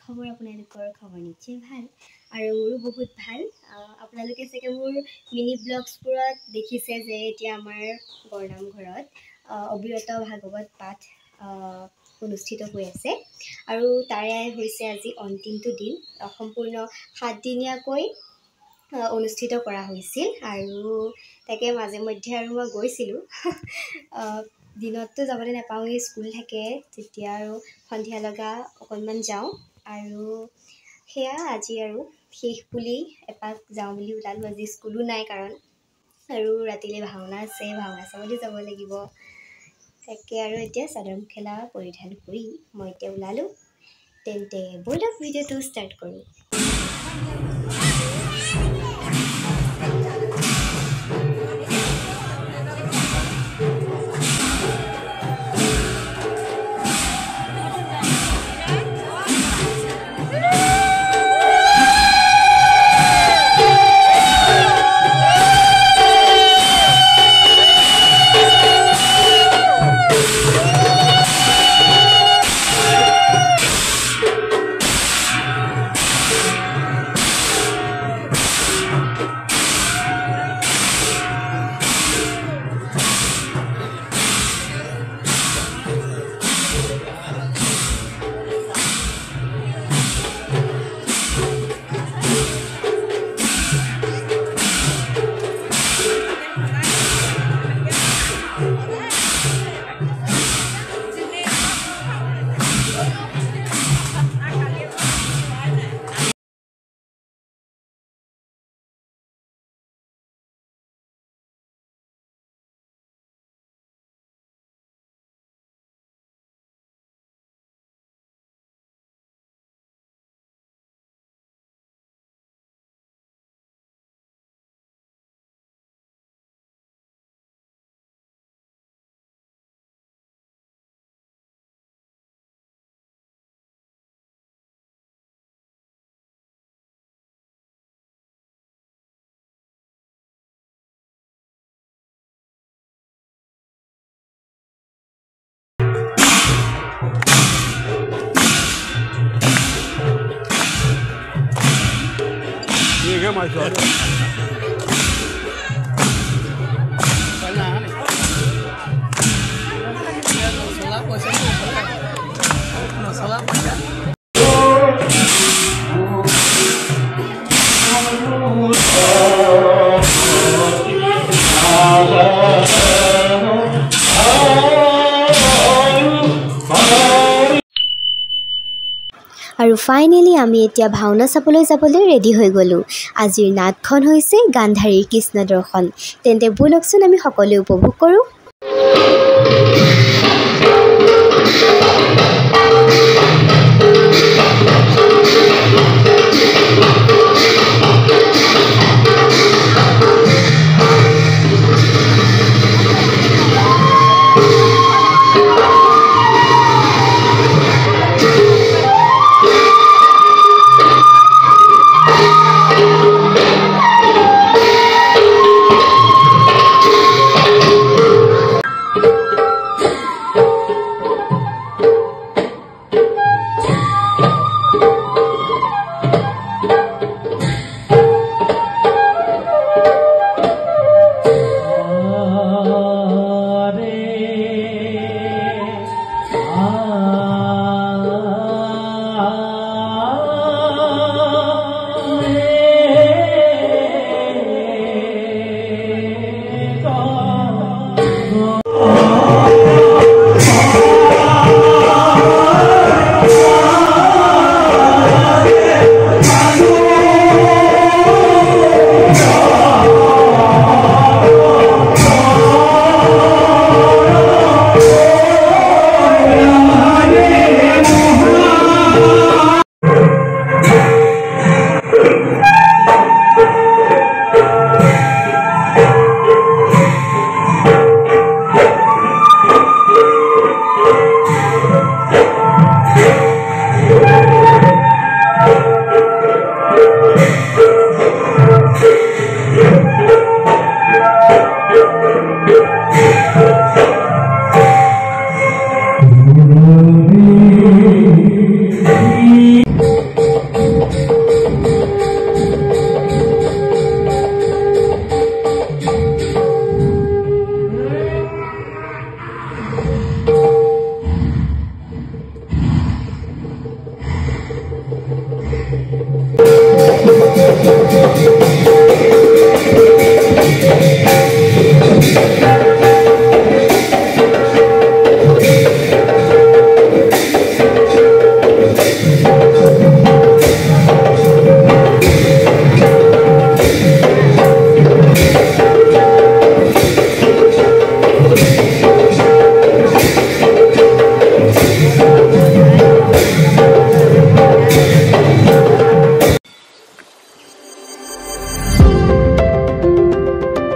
খবৰ আপোনালোকৰ খবৰ নিশ্চয় ভাল আৰু মোৰো বহুত ভাল। আপোনালোকে চাগে মোৰ মিনি ব্লগছবোৰত দেখিছে যে এতিয়া আমাৰ বৰনামঘৰত অবিৰত ভাগৱত পাঠ অনুষ্ঠিত হৈ আছে আৰু তাৰে হৈছে আজি অন্তিমটো দিন। সম্পূৰ্ণ 7 দিনীয়াকৈ অনুষ্ঠিত কৰা হৈছিল আৰু তাকে মাজে মধ্যে আৰু মই গৈছিলোঁ। দিনততো যাবলৈ নাপাওঁৱেই, স্কুল থাকে তেতিয়া আৰু সন্ধিয়া লগা অকণমান যাওঁ আৰু সেয়া আজি আৰু শেষ বুলি এপাক যাওঁ বুলি ওলালোঁ। আজি স্কুলো নাই কাৰণ আৰু ৰাতিলৈ ভাওনা আছে, ভাওনা চাবলৈ যাব লাগিব। তাকে আৰু এতিয়া চাদৰ মেখেলা পৰিধান কৰি মই এতিয়া ওলালোঁ। তেন্তে ব'লক ভিডিঅ'টো ষ্টাৰ্ট কৰোঁ। My God. আৰু ফাইনেলি আমি এতিয়া ভাওনা চাবলৈ যাবলৈ ৰেডি হৈ গ'লোঁ। আজিৰ নাটখন হৈছে গান্ধাৰীৰ কৃষ্ণ দৰ্শন। তেন্তে ব'লকচোন আমি সকলোৱে উপভোগ কৰোঁ।